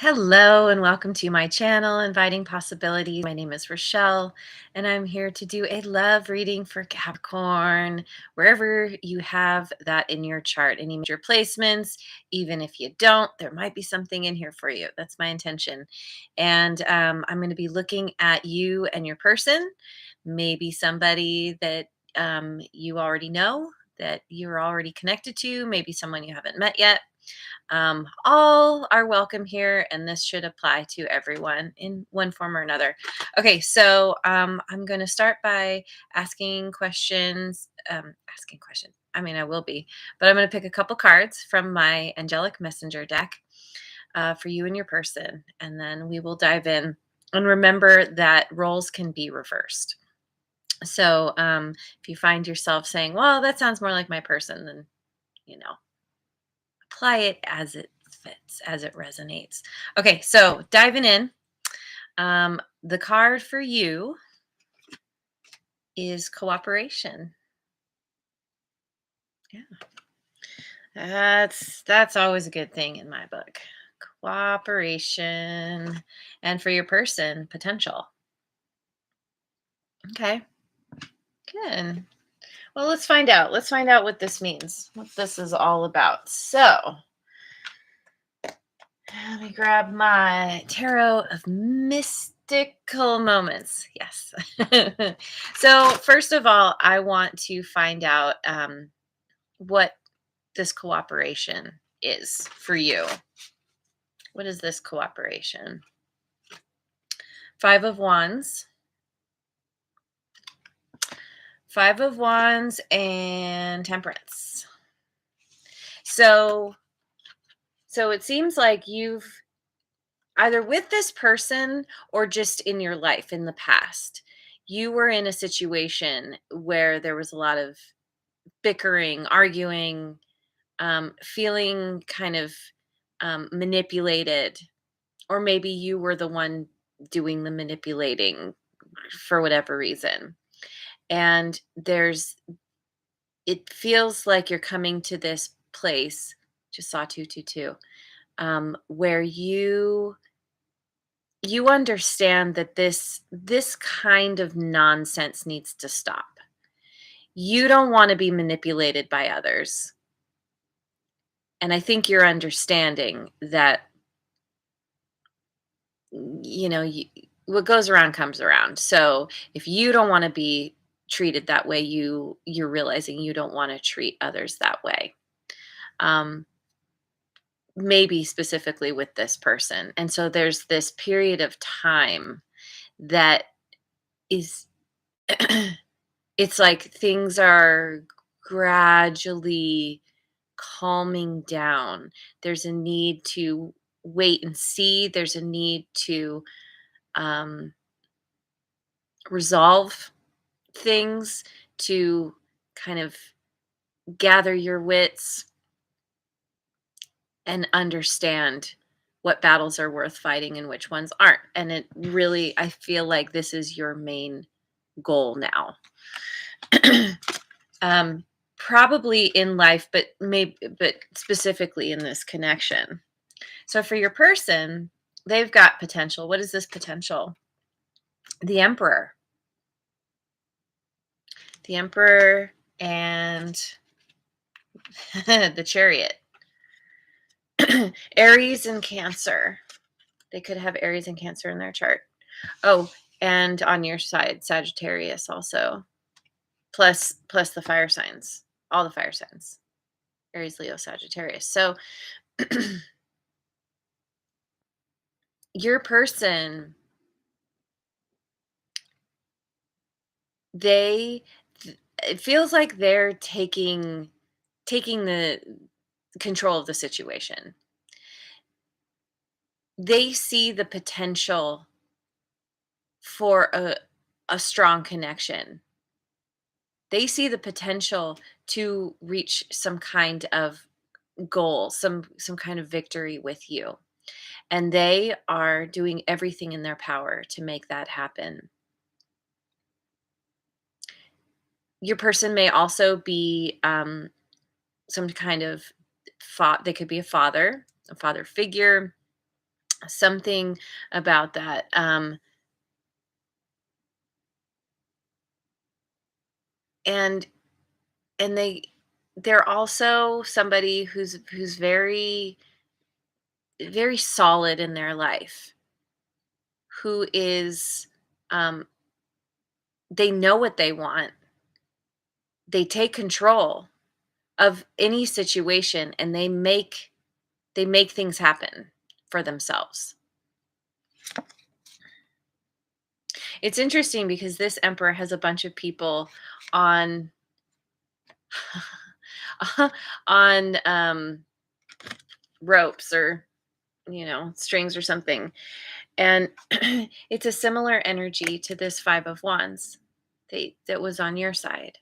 Hello and welcome to my channel, Inviting Possibilities. My name is Rochelle, and I'm here to do a love reading for Capricorn, wherever you have that in your chart, any major placements. Even if you don't, there might be something in here for you. That's my intention. And I'm going to be looking at you and your person, maybe somebody that you already know, that you're already connected to, maybe someone you haven't met yet. All are welcome here, and this should apply to everyone in one form or another. Okay, so I'm going to start by asking questions. I mean, I will be, but I'm going to pick a couple cards from my Angelic Messenger deck for you and your person, and then we will dive in. And remember that roles can be reversed. So if you find yourself saying, well, that sounds more like my person, then, apply it as it fits, as it resonates. Okay, so diving in, the card for you is cooperation. Yeah, that's always a good thing in my book. Cooperation, and for your person, potential. Okay, good. Well, let's find out. Let's find out what this means, what this is all about. So, let me grab my Tarot of Mystical Moments. Yes. So, first of all, I want to find out what this cooperation is for you. What is this cooperation? Five of Wands. Five of Wands and Temperance. So it seems like you've either with this person or just in your life in the past, you were in a situation where there was a lot of bickering, arguing, feeling kind of manipulated, or maybe you were the one doing the manipulating for whatever reason. And it feels like you're coming to this place, just saw 222, where you understand that this kind of nonsense needs to stop. You don't want to be manipulated by others. And I think you're understanding that what goes around comes around. So if you don't want to be treated that way, you're realizing you don't want to treat others that way. Maybe specifically with this person. And so there's this period of time that is it's like things are gradually calming down. There's a need to wait and see. There's a need to um, resolve things, to kind of gather your wits and understand what battles are worth fighting and which ones aren't. And it really, I feel like this is your main goal now. Probably in life, but specifically in this connection. So for your person, they've got potential. What is this potential? The Emperor. The Emperor and the Chariot. Aries and Cancer. They could have Aries and Cancer in their chart. Oh, and on your side, Sagittarius also. Plus the fire signs. All the fire signs. Aries, Leo, Sagittarius. So your person, it feels like they're taking the control of the situation. They see the potential for a strong connection. They see the potential to reach some kind of goal, some kind of victory with you. And they are doing everything in their power to make that happen. Your person may also be some kind of they could be a father figure. Something about that. And and they're also somebody who's very solid in their life, who is um they know what they want. They take control of any situation, and they make things happen for themselves. It's interesting because this emperor has a bunch of people on on ropes, or strings or something. And it's a similar energy to this 5 of wands that was on your side.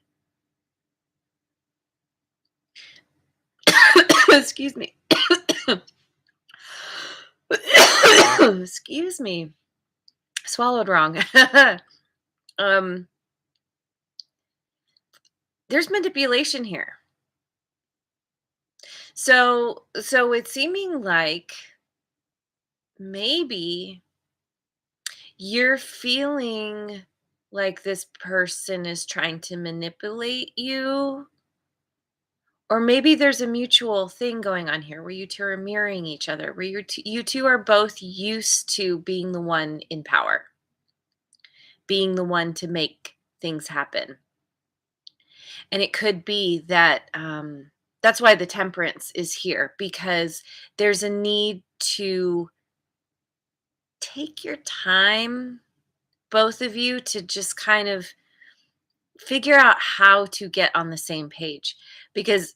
Excuse me. Excuse me. Swallowed wrong. um there's manipulation here. So it's seeming like maybe you're feeling like this person is trying to manipulate you, or maybe there's a mutual thing going on here where you two are mirroring each other, where you two are both used to being the one in power, being the one to make things happen. And it could be that that's why the temperance is here, because there's a need to take your time, both of you, to just kind of figure out how to get on the same page. Because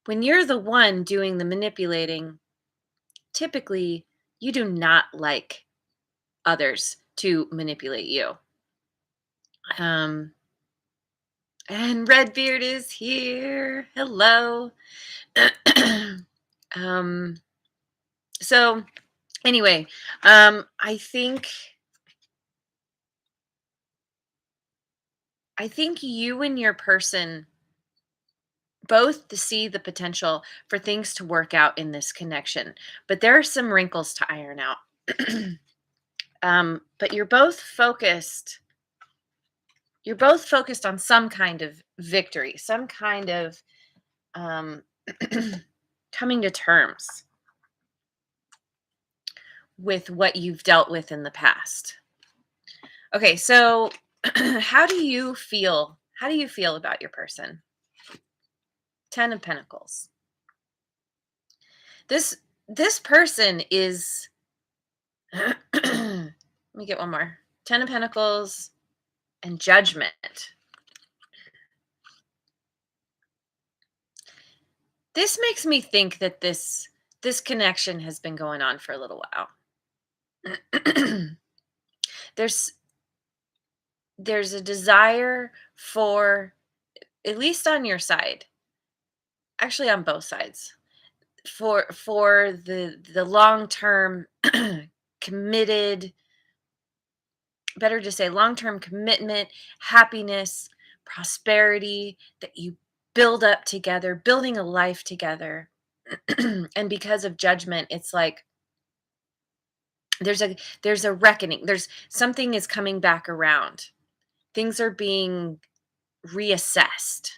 when you're the one doing the manipulating, typically you do not like others to manipulate you. Um, and Redbeard is here. Hello. um, so anyway, I think you and your person both to see the potential for things to work out in this connection, but there are some wrinkles to iron out. But you're both focused on some kind of victory, some kind of um, coming to terms with what you've dealt with in the past. Okay, so how do you feel? How do you feel about your person? 10 of Pentacles. This person is let me get one more. 10 of Pentacles and Judgment. This makes me think that this connection has been going on for a little while. there's there's a desire for, at least on your side, actually on both sides, for the long-term committed, better to say long-term commitment, happiness, prosperity that you build up together, building a life together. And because of Judgment, it's like there's a reckoning. There's something is coming back around. Things are being reassessed.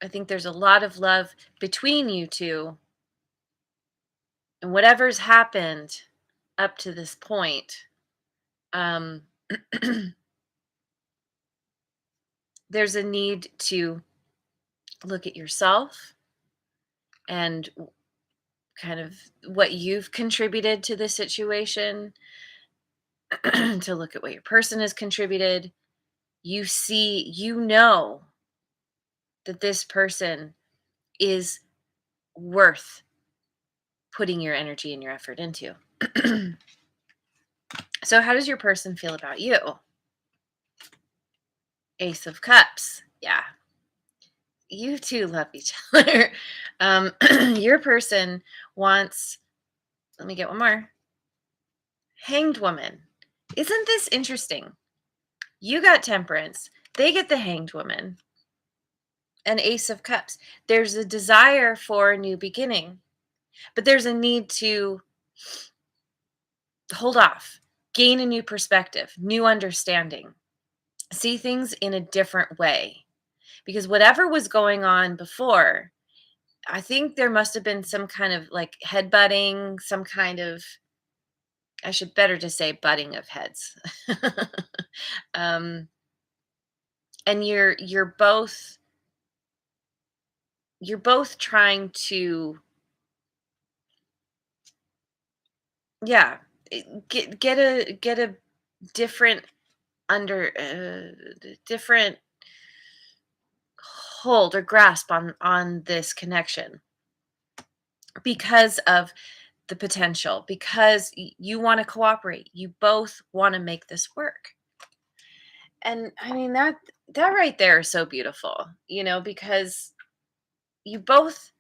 I think there's a lot of love between you two, and whatever's happened up to this point, um, there's a need to look at yourself and kind of what you've contributed to the situation, to look at what your person has contributed. You know that this person is worth putting your energy and your effort into. So how does your person feel about you? Ace of Cups. Yeah. You two love each other. Your person wants, let me get one more. Hanged Woman. Isn't this interesting? You got Temperance. They get the Hanged Woman. An Ace of Cups. There's a desire for a new beginning. but there's a need to hold off, gain a new perspective, new understanding, see things in a different way. Because whatever was going on before, I think there must have been some kind of like headbutting, some kind of, I should better just say butting of heads. um, and you're both trying to, yeah, get a different under different hold or grasp on this connection because of the potential, because you want to cooperate, you both want to make this work. And I mean, that right there is so beautiful, because you both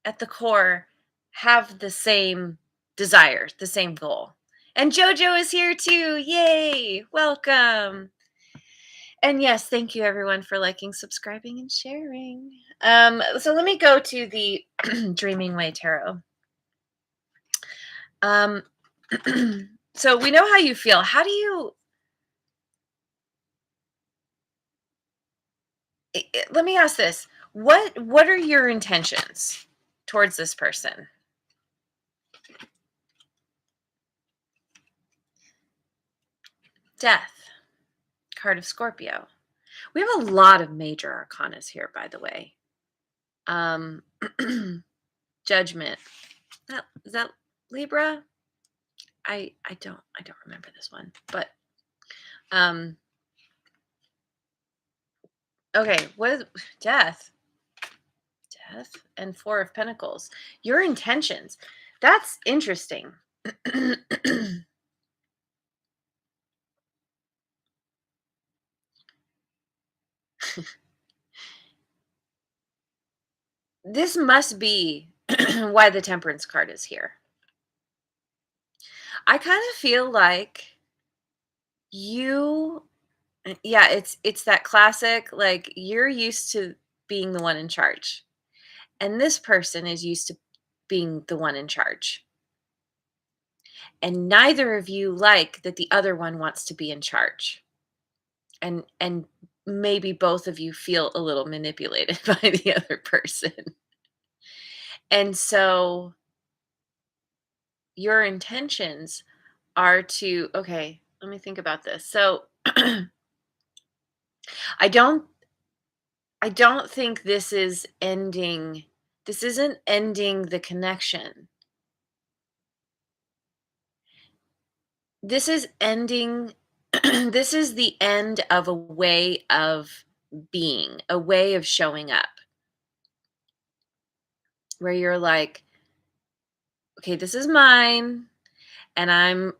at the core have the same desire, the same goal. And Jojo is here too. Yay! Welcome. And yes, thank you everyone for liking, subscribing, and sharing. So let me go to the Dreaming Way Tarot. Um, so we know how you feel. How do you? Let me ask this: What are your intentions towards this person? Death, card of Scorpio. We have a lot of major arcanas here, by the way. Um, Judgment. Is that Libra? I don't remember this one, but um, okay. What is death? Death and Four of Pentacles. Your intentions. That's interesting. This must be why the Temperance card is here. I kind of feel like you yeah, it's that classic, like, you're used to being the one in charge, and this person is used to being the one in charge, and neither of you like that the other one wants to be in charge, and maybe both of you feel a little manipulated by the other person, and so your intentions are to, okay, let me think about this. So, I don't I don't think this isn't ending the connection. This is ending this is the end of a way of being, a way of showing up where you're like, "Okay, this is mine and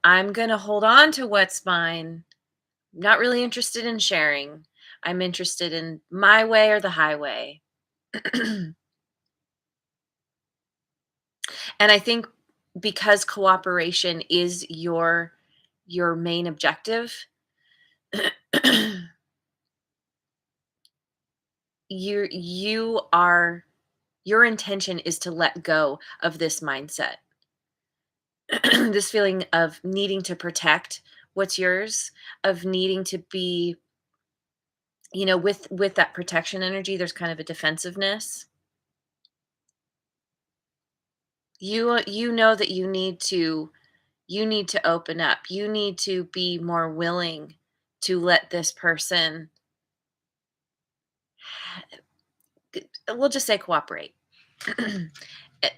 I'm going to hold on to what's mine. Not really interested in sharing. I'm interested in my way or the highway." And I think because cooperation is your main objective, you are your intention is to let go of this mindset. This feeling of needing to protect what's yours, of needing to be, with that protection energy, there's kind of a defensiveness. You know that you need to open up. You need to be more willing to let this person, we'll just say, cooperate.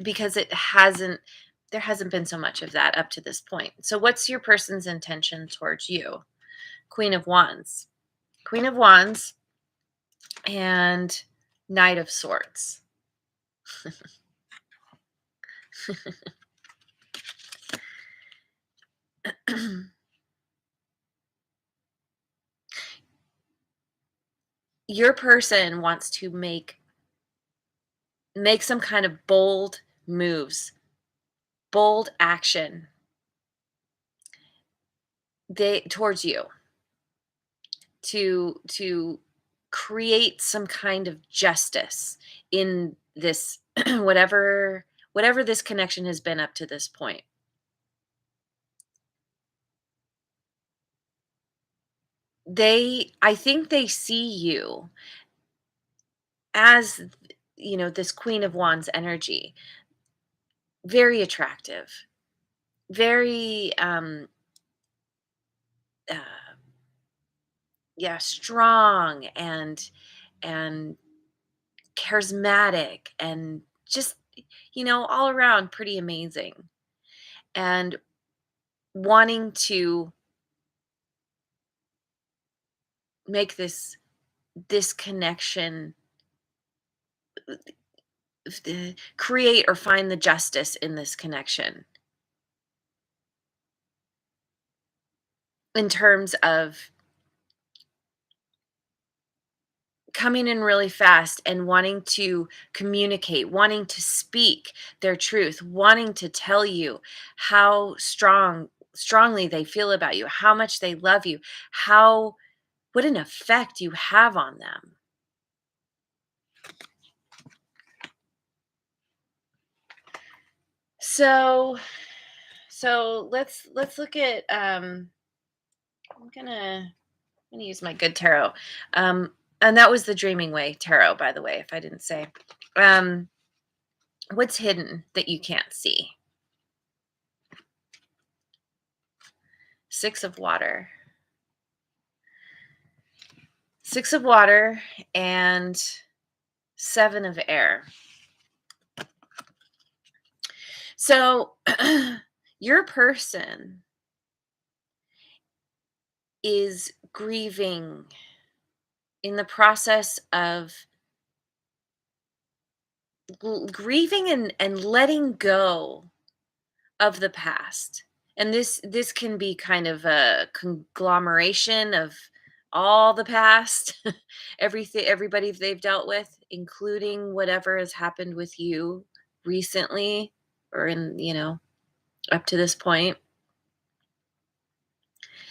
Because there hasn't been so much of that up to this point. So what's your person's intention towards you? Queen of Wands. Queen of Wands and Knight of Swords. Your person wants to make some kind of bold moves, bold action they towards you to create some kind of justice in this whatever whatever this connection has been up to this point. I think they see you as, this Queen of Wands energy, very attractive, very, uh, yeah, strong and charismatic and just, all around pretty amazing. And wanting to make this connection, create or find the justice in this connection in terms of coming in really fast and wanting to communicate, wanting to speak their truth, wanting to tell you how strongly they feel about you, how much they love you, how what an effect you have on them. So let's look at I'm gonna use my good tarot. And that was the Dreaming Way tarot, by the way, if I didn't say. Um what's hidden that you can't see? Six of water. Six of water and seven of air. So your person is grieving, in the process of grieving and letting go of the past. And this can be kind of a conglomeration of all the past, everything, everybody they've dealt with, including whatever has happened with you recently or in, up to this point.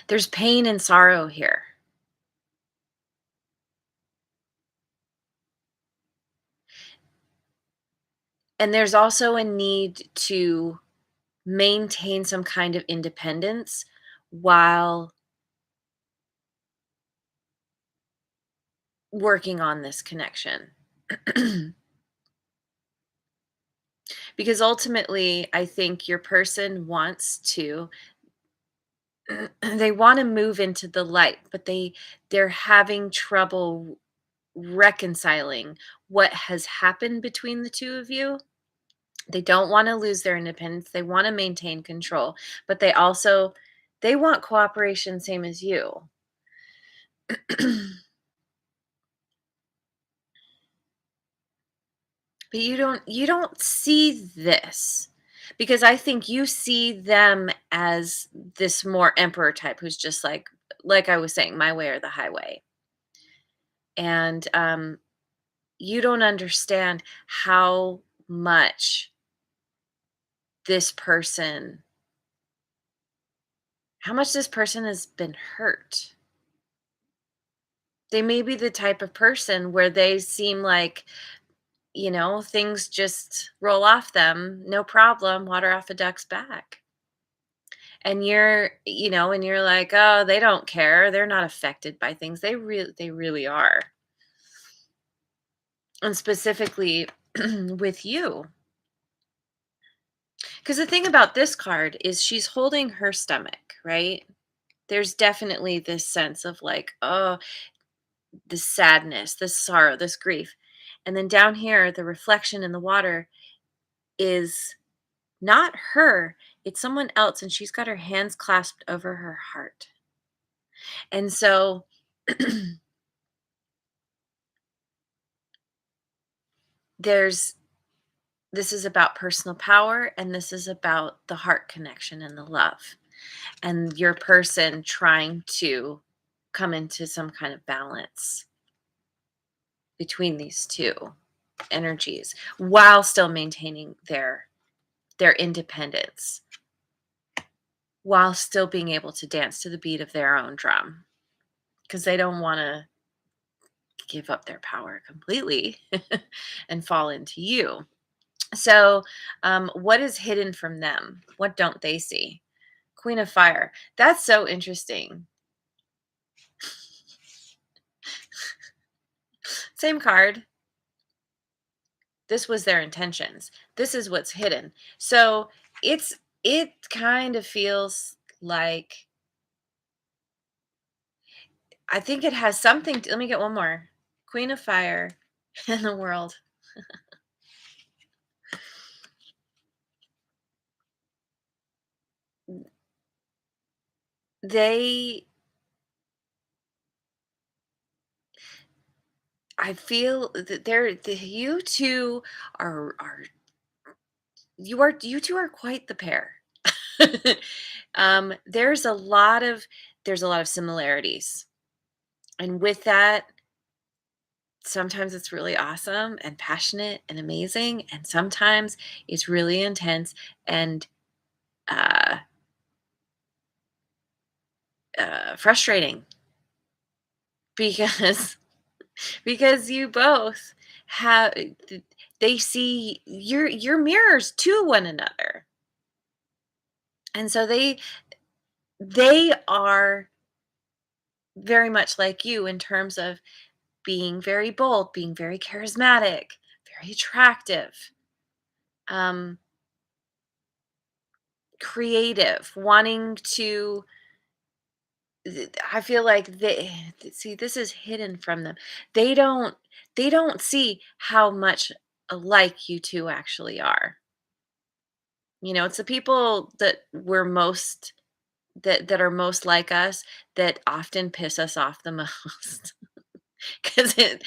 There's pain and sorrow here. And there's also a need to maintain some kind of independence while working on this connection. Because ultimately, I think your person wants to they want to move into the light, but they're having trouble reconciling what has happened between the two of you. They don't want to lose their independence. They want to maintain control, but they want cooperation same as you. But you don't see this, because I think you see them as this more emperor type who's just like I was saying, my way or the highway. And you don't understand much this person how much this person has been hurt. They may be the type of person where they seem like, things just roll off them, no problem, water off a duck's back. And you're like, "Oh, they don't care. They're not affected by things." They really are. And specifically with you. Because the thing about this card is she's holding her stomach, right? There's definitely this sense of like, oh, this sadness, this sorrow, this grief. And then down here, the reflection in the water is not her, it's someone else. And she's got her hands clasped over her heart. And so there's this is about personal power, and this is about the heart connection and the love, and your person trying to come into some kind of balance between these two energies while still maintaining their independence, while still being able to dance to the beat of their own drum, because they don't want to give up their power completely and fall into you. So, what is hidden from them? What don't they see? Queen of Fire. That's so interesting. Same card. This was their intentions. This is what's hidden. So it kind of feels like, I think it has something let me get one more. Queen of Fire in the world. They I feel that you two are you two are quite the pair. There's a lot of similarities. And with that, sometimes it's really awesome and passionate and amazing, and sometimes it's really intense and uh, frustrating because you both have they see your mirrors to one another, and so they are very much like you in terms of being very bold, being very charismatic, very attractive, um, creative, wanting to. I feel like see, this is hidden from them. They don't they don't see how much alike you two actually are. It's the people that are most like us that often piss us off the most because it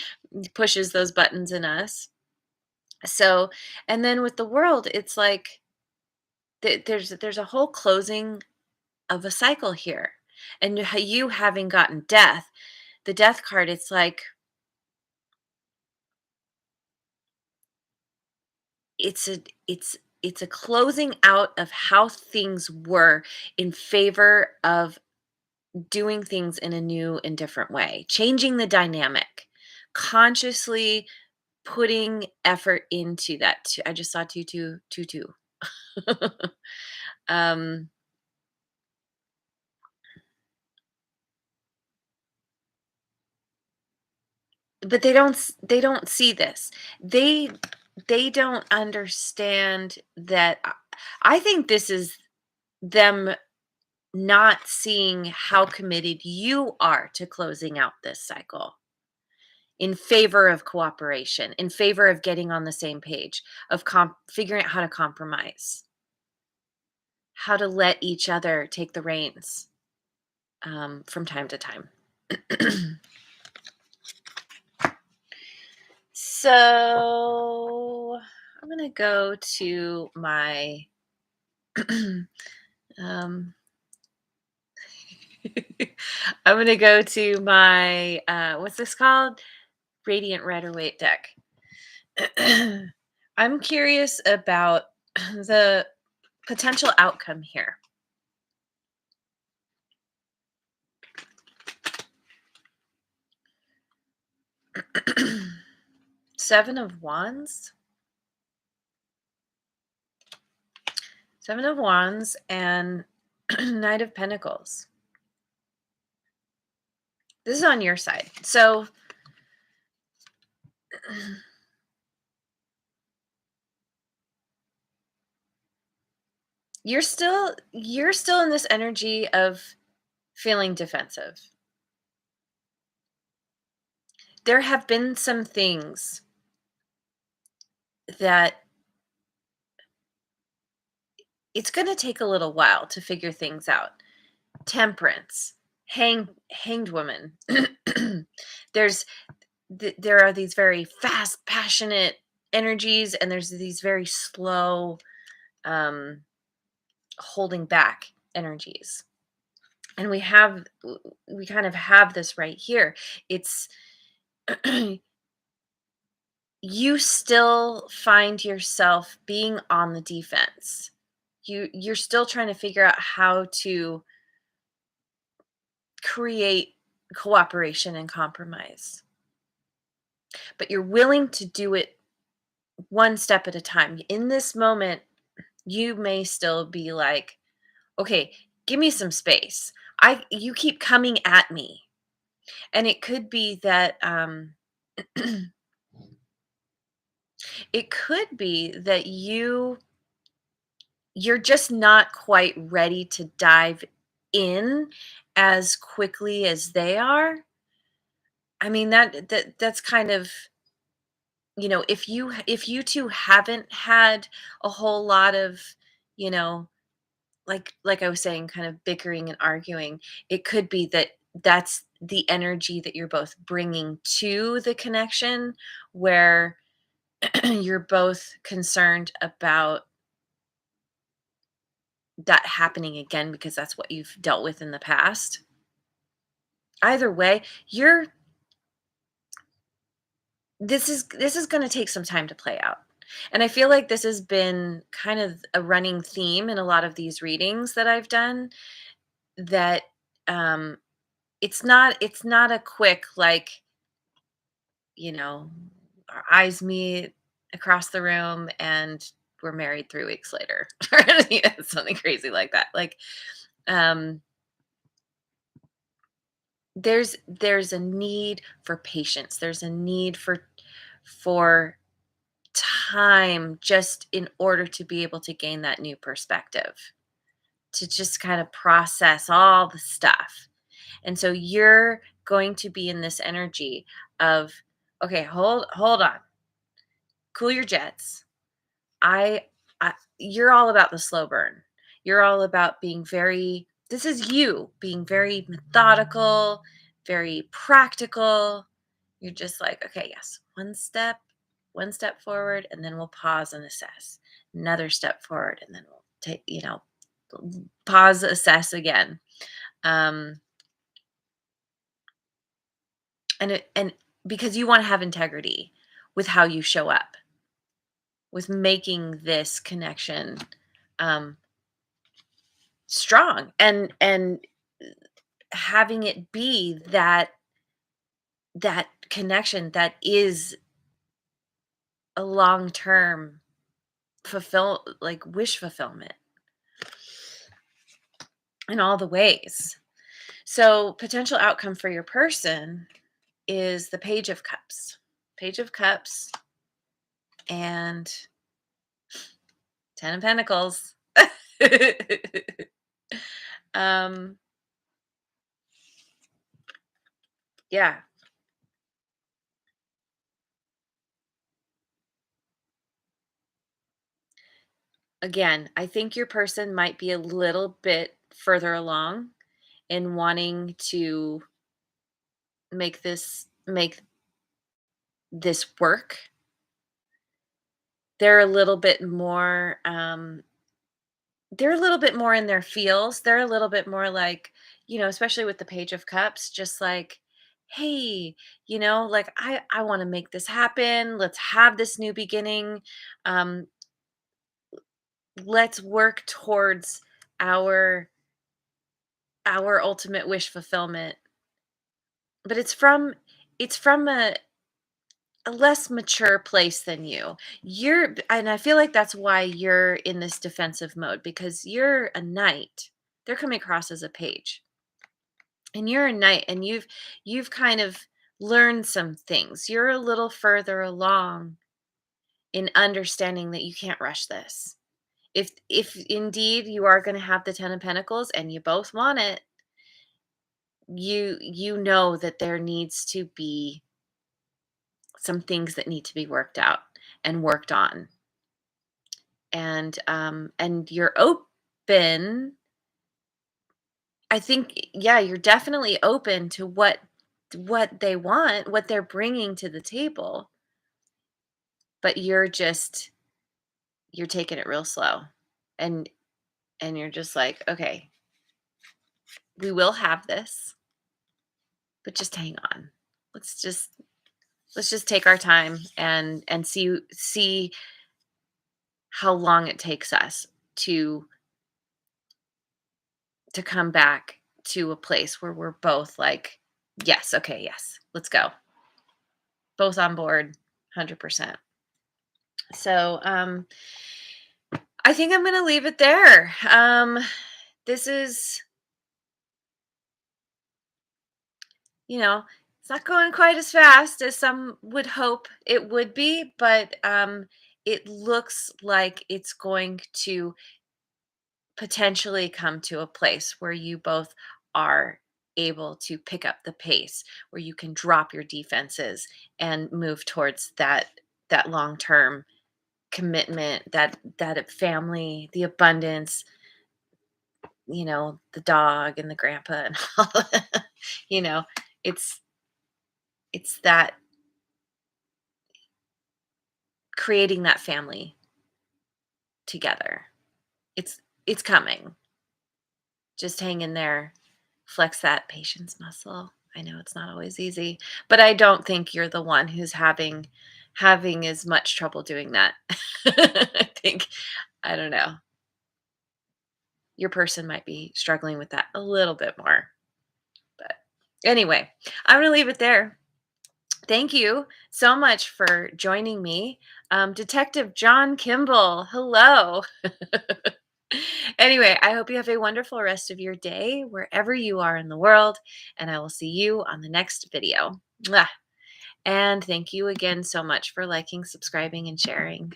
pushes those buttons in us. So, and then with the world, it's like there's a whole closing of a cycle here, and you having gotten death, the death card. It's like it's a it's it's a closing out of how things were in favor of doing things in a new and different way, changing the dynamic, consciously putting effort into that. I just saw two. um, but they don't see this. They they don't understand that. I think this is them not seeing how committed you are to closing out this cycle in favor of cooperation, in favor of getting on the same page, of figuring out how to compromise, how to let each other take the reins from time to time. So I'm going to go to my. um, I'm going to go to my, what's this called? Radiant Rider Waite deck. I'm curious about the potential outcome here. Seven of Wands. Seven of Wands and Knight of Pentacles. This is on your side. So you're still in this energy of feeling defensive. There have been some things that it's going to take a little while to figure things out. Temperance, hanged woman. there's there are these very fast, passionate energies, and there's these very slow, um, holding back energies. And we kind of have this right here. It's you still find yourself being on the defense. You're still trying to figure out how to create cooperation and compromise, but you're willing to do it one step at a time. In this moment, you may still be like, okay, give me some space. You keep coming at me. And it could be that it could be that you're just not quite ready to dive in as quickly as they are. I mean, that's kind of, if you two haven't had a whole lot of, you know, like I was saying, kind of bickering and arguing, it could be that that's the energy that you're both bringing to the connection, where you're both concerned about that happening again because that's what you've dealt with in the past. Either way, you're this is going to take some time to play out. And I feel like this has been kind of a running theme in a lot of these readings that I've done, that um it's not a quick, like, you know, our eyes meet across the room and we're married 3 weeks later. Or something crazy like that. Like, um there's a need for patience. There's a need for time, just in order to be able to gain that new perspective, to just kind of process all the stuff. And so you're going to be in this energy of, okay, hold on. Cool your jets. I, I You're all about the slow burn. You're all about being very, this is you being very methodical, very practical. You're just like, okay, yes, one step forward, and then we'll pause and assess. Another step forward, and then we'll take, pause, assess again. Um, and because you want to have integrity with how you show up, with making this connection um, strong, and having it be that connection that is a long term wish fulfillment in all the ways. So, potential outcome for your person is the Page of Cups. Page of Cups and 10 of Pentacles. um, yeah. Again, I think your person might be a little bit further along in wanting to make this work. They're a little bit more they're a little bit more in their feels. They're a little bit more like, especially with the Page of Cups, just like, hey, like, I want to make this happen. Let's have this new beginning. Um, let's work towards our our ultimate wish fulfillment. But it's from a less mature place than you. And I feel like that's why you're in this defensive mode, because you're a knight. They're coming across as a page. And you're a knight, and you've kind of learned some things. You're a little further along in understanding that you can't rush this. If indeed you are going to have the 10 of Pentacles and you both want it, you know that there needs to be some things that need to be worked out and worked on. And you're open. I think, yeah, you're definitely open to what they want, what they're bringing to the table, but you're taking it real slow. And you're just like, okay, we will have this, but just hang on. Let's just let's just take our time and see how long it takes us to come back to a place where we're both like, yes, okay, yes, let's go. Both on board, 100%. So I think I'm going to leave it there. This is, it's not going quite as fast as some would hope it would be, but it looks like it's going to potentially come to a place where you both are able to pick up the pace, where you can drop your defenses and move towards that long-term commitment, that family, the abundance, the dog and the grandpa and all that. you know it's it's that creating that family together. It's coming. Just hang in there. Flex that patience muscle. I know it's not always easy, but I don't think you're the one who's having as much trouble doing that. I think, I don't know, your person might be struggling with that a little bit more. But anyway, I'm going to leave it there. Thank you so much for joining me. Detective John Kimball, hello. Anyway, I hope you have a wonderful rest of your day wherever you are in the world, and I will see you on the next video. Mwah. And thank you again so much for liking, subscribing, and sharing.